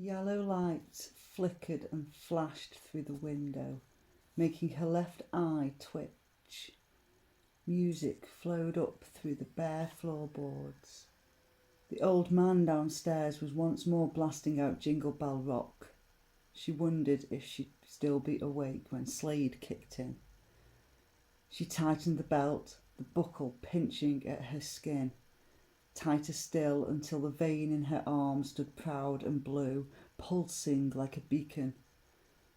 Yellow light flickered and flashed through the window, making her left eye twitch. Music flowed up through the bare floorboards. The old man downstairs was once more blasting out Jingle Bell Rock. She wondered if she'd still be awake when Slade kicked in. She tightened the belt, the buckle pinching at her skin. Tighter still until the vein in her arm stood proud and blue, pulsing like a beacon.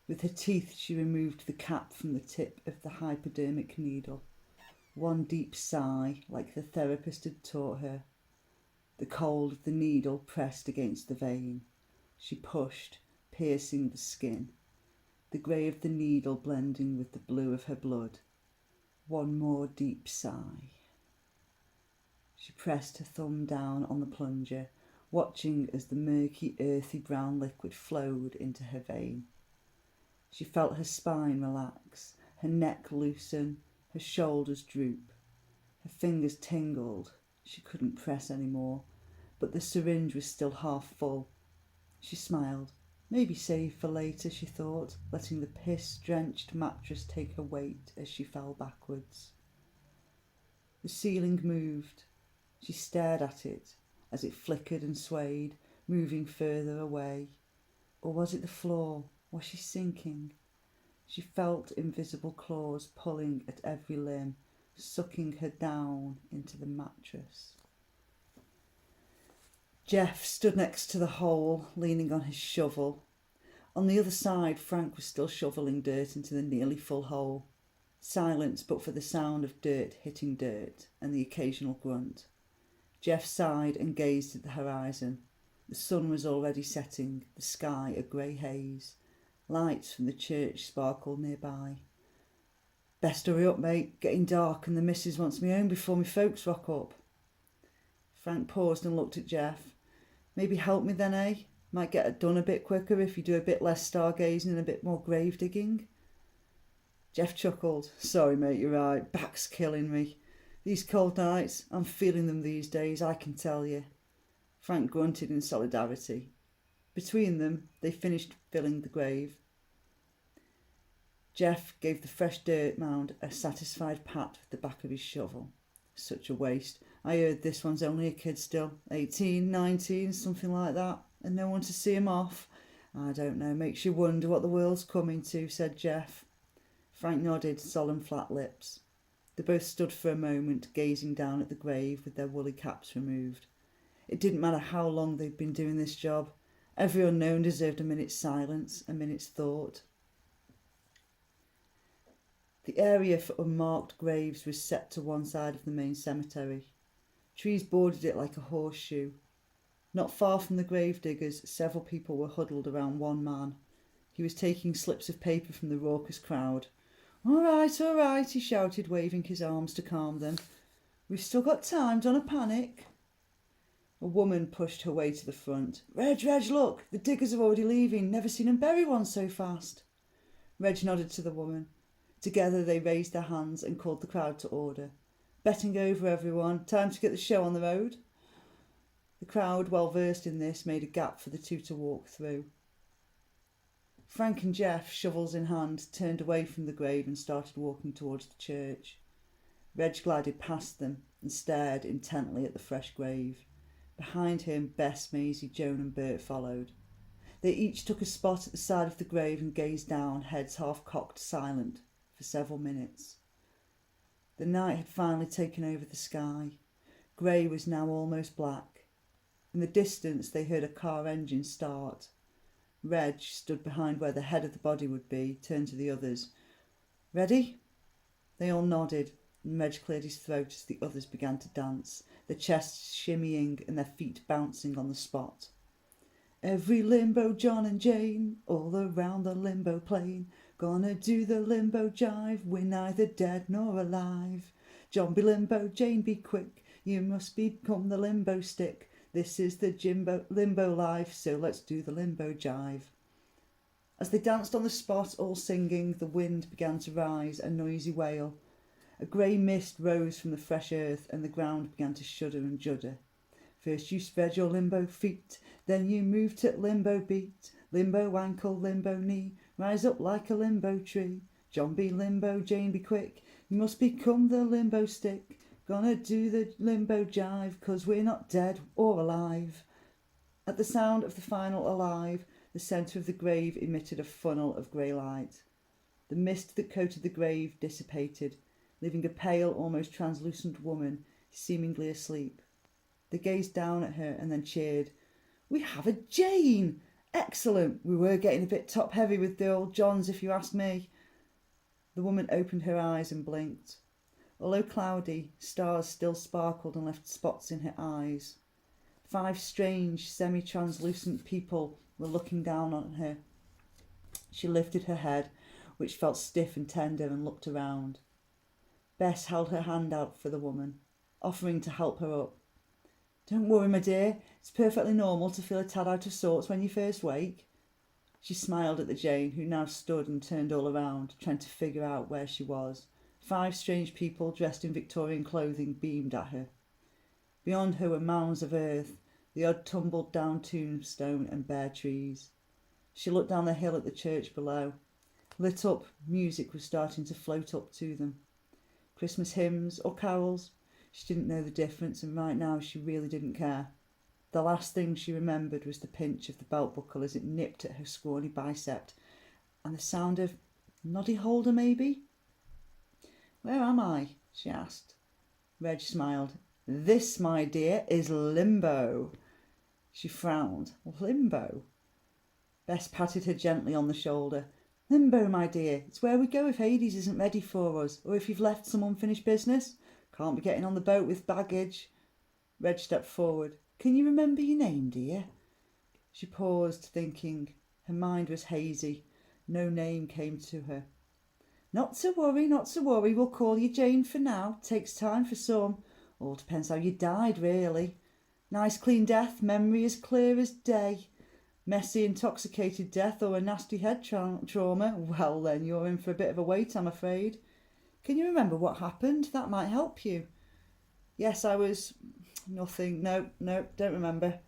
With her teeth she removed the cap from the tip of the hypodermic needle. One deep sigh, like the therapist had taught her. The cold of the needle pressed against the vein. She pushed, piercing the skin, the grey of the needle blending with the blue of her blood. One more deep sigh. She pressed her thumb down on the plunger, watching as the murky, earthy brown liquid flowed into her vein. She felt her spine relax, her neck loosen, her shoulders droop. Her fingers tingled. She couldn't press any more, but the syringe was still half full. She smiled. Maybe saved for later, she thought, letting the piss-drenched mattress take her weight as she fell backwards. The ceiling moved. She stared at it as it flickered and swayed, moving further away. Or was it the floor? Was she sinking? She felt invisible claws pulling at every limb, sucking her down into the mattress. Jeff stood next to the hole, leaning on his shovel. On the other side, Frank was still shoveling dirt into the nearly full hole. Silence but for the sound of dirt hitting dirt and the occasional grunt. Jeff sighed and gazed at the horizon. The sun was already setting, the sky a grey haze. Lights from the church sparkled nearby. Best hurry up, mate. Getting dark and the missus wants me home before me folks rock up. Frank paused and looked at Jeff. Maybe help me then, eh? Might get it done a bit quicker if you do a bit less stargazing and a bit more grave digging. Jeff chuckled. Sorry, mate, you're right. Back's killing me. These cold nights, I'm feeling them these days, I can tell you. Frank grunted in solidarity. Between them, they finished filling the grave. Jeff gave the fresh dirt mound a satisfied pat with the back of his shovel. Such a waste. I heard this one's only a kid still. 18, 19, something like that. And no one to see him off. I don't know, makes you wonder what the world's coming to, said Jeff. Frank nodded, solemn flat lips. They both stood for a moment, gazing down at the grave with their woolly caps removed. It didn't matter how long they'd been doing this job. Every unknown deserved a minute's silence, a minute's thought. The area for unmarked graves was set to one side of the main cemetery. Trees bordered it like a horseshoe. Not far from the gravediggers, several people were huddled around one man. He was taking slips of paper from the raucous crowd. All right, he shouted, waving his arms to calm them. We've still got time, don't panic. A woman pushed her way to the front. Reg, look, the diggers are already leaving. Never seen 'em bury one so fast. Reg nodded to the woman. Together they raised their hands and called the crowd to order. Betting over, everyone. Time to get the show on the road. The crowd, well versed in this, made a gap for the two to walk through. Frank and Jeff, shovels in hand, turned away from the grave and started walking towards the church. Reg glided past them and stared intently at the fresh grave. Behind him, Bess, Maisie, Joan and Bert followed. They each took a spot at the side of the grave and gazed down, heads half-cocked, silent, for several minutes. The night had finally taken over the sky. Grey was now almost black. In the distance they heard a car engine start. Reg stood behind where the head of the body would be, turned to the others. Ready? They all nodded, and Reg cleared his throat as the others began to dance, their chests shimmying and their feet bouncing on the spot. Every limbo John and Jane, all around the limbo plain, gonna do the limbo jive, we're neither dead nor alive. John be limbo, Jane be quick, you must become the limbo stick. This is the limbo life, so let's do the limbo jive. As they danced on the spot, all singing, the wind began to rise, a noisy wail. A grey mist rose from the fresh earth, and the ground began to shudder and judder. First you spread your limbo feet, then you move to limbo beat. Limbo ankle, limbo knee, rise up like a limbo tree. John be limbo, Jane be quick, you must become the limbo stick. Gonna do the limbo jive, 'cause we're not dead or alive. At the sound of the final alive, the centre of the grave emitted a funnel of grey light. The mist that coated the grave dissipated, leaving a pale, almost translucent woman, seemingly asleep. They gazed down at her and then cheered. "We have a Jane! Excellent! We were getting a bit top-heavy with the old Johns, if you ask me." The woman opened her eyes and blinked. Although cloudy, stars still sparkled and left spots in her eyes. 5 strange, semi-translucent people were looking down on her. She lifted her head, which felt stiff and tender, and looked around. Bess held her hand out for the woman, offering to help her up. "Don't worry, my dear. It's perfectly normal to feel a tad out of sorts when you first wake." She smiled at the Jane, who now stood and turned all around, trying to figure out where she was. 5 strange people dressed in Victorian clothing beamed at her. Beyond her were mounds of earth, the odd tumbled-down tombstone and bare trees. She looked down the hill at the church below. Lit up, music was starting to float up to them. Christmas hymns or carols? She didn't know the difference, and right now she really didn't care. The last thing she remembered was the pinch of the belt buckle as it nipped at her scrawny bicep, and the sound of Noddy Holder, maybe? "Where am I?" she asked. Reg smiled. "This, my dear, is limbo." She frowned. Limbo? Bess patted her gently on the shoulder. "Limbo, my dear. It's where we go if Hades isn't ready for us, or if you've left some unfinished business. Can't be getting on the boat with baggage." Reg stepped forward. "Can you remember your name, dear?" She paused, thinking. Her mind was hazy. No name came to her. Not to worry, not to worry. We'll call you Jane for now. Takes time for some. All depends how you died, really. Nice clean death, memory as clear as day. Messy intoxicated death or a nasty head trauma, well then you're in for a bit of a wait, I'm afraid. Can you remember what happened? That might help you." "Yes, I was... nothing. No, don't remember."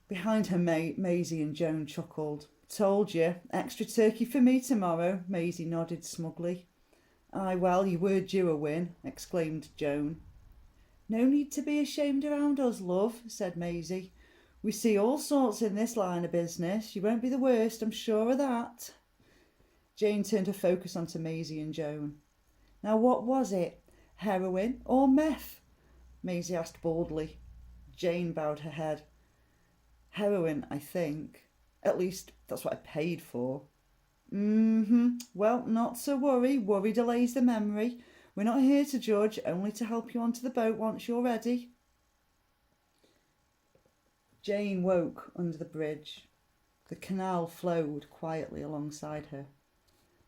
Behind her, Maisie and Joan chuckled. "Told you. Extra turkey for me tomorrow," Maisie nodded smugly. "Aye, well, you were due a win," exclaimed Joan. "No need to be ashamed around us, love," said Maisie. "We see all sorts in this line of business. You won't be the worst, I'm sure of that." Jane turned her focus onto Maisie and Joan. "Now what was it? Heroin or meth?" Maisie asked boldly. Jane bowed her head. "Heroin, I think. At least, that's what I paid for." Well, not to worry. Worry delays the memory. We're not here to judge, only to help you onto the boat once you're ready." Jane woke under the bridge. The canal flowed quietly alongside her.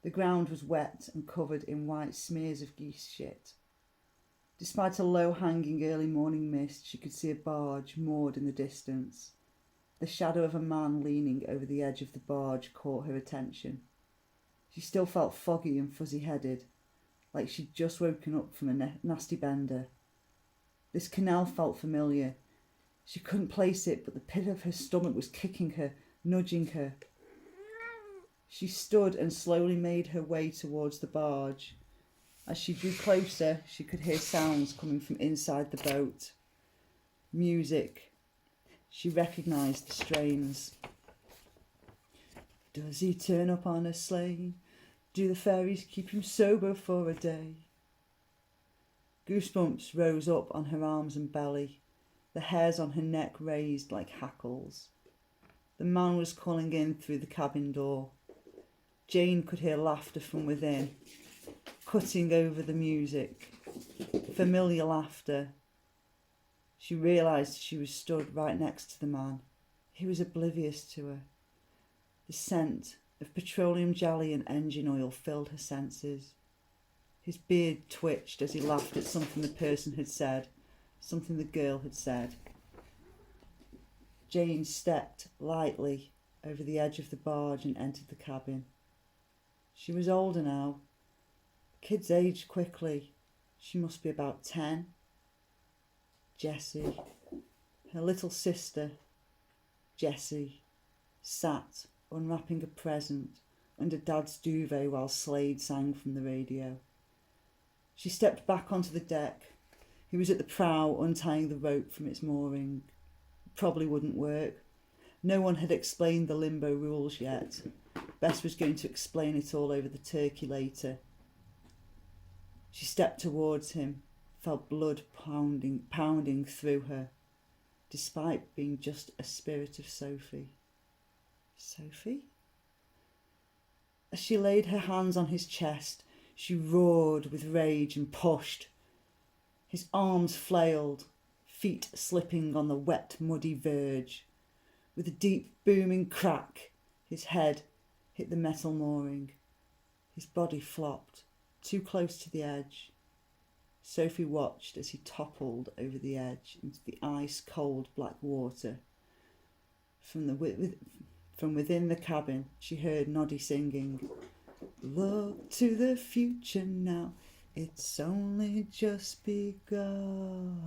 The ground was wet and covered in white smears of geese shit. Despite a low-hanging early morning mist, she could see a barge moored in the distance. The shadow of a man leaning over the edge of the barge caught her attention. She still felt foggy and fuzzy-headed, like she'd just woken up from a nasty bender. This canal felt familiar. She couldn't place it, but the pit of her stomach was kicking her, nudging her. She stood and slowly made her way towards the barge. As she drew closer, she could hear sounds coming from inside the boat. Music. She recognised the strains. "Does he turn up on a sleigh? Do the fairies keep him sober for a day?" Goosebumps rose up on her arms and belly, the hairs on her neck raised like hackles. The man was calling in through the cabin door. Jane could hear laughter from within, cutting over the music. Familiar laughter. She realised she was stood right next to the man. He was oblivious to her. The scent of petroleum jelly and engine oil filled her senses. His beard twitched as he laughed at something the person had said, something the girl had said. Jane stepped lightly over the edge of the barge and entered the cabin. She was older now. Kids age quickly. She must be about 10. Jessie. Her little sister, Jessie, sat unwrapping a present under Dad's duvet while Slade sang from the radio. She stepped back onto the deck. He was at the prow untying the rope from its mooring. It probably wouldn't work. No one had explained the limbo rules yet. Bess was going to explain it all over the turkey later. She stepped towards him, felt blood pounding through her, despite being just a spirit of Sophie. Sophie? As she laid her hands on his chest, she roared with rage and pushed. His arms flailed, feet slipping on the wet, muddy verge. With a deep, booming crack, his head hit the metal mooring. His body flopped, too close to the edge. Sophie watched as he toppled over the edge into the ice-cold black water. From within the cabin, she heard Noddy singing, "Look to the future now, it's only just begun."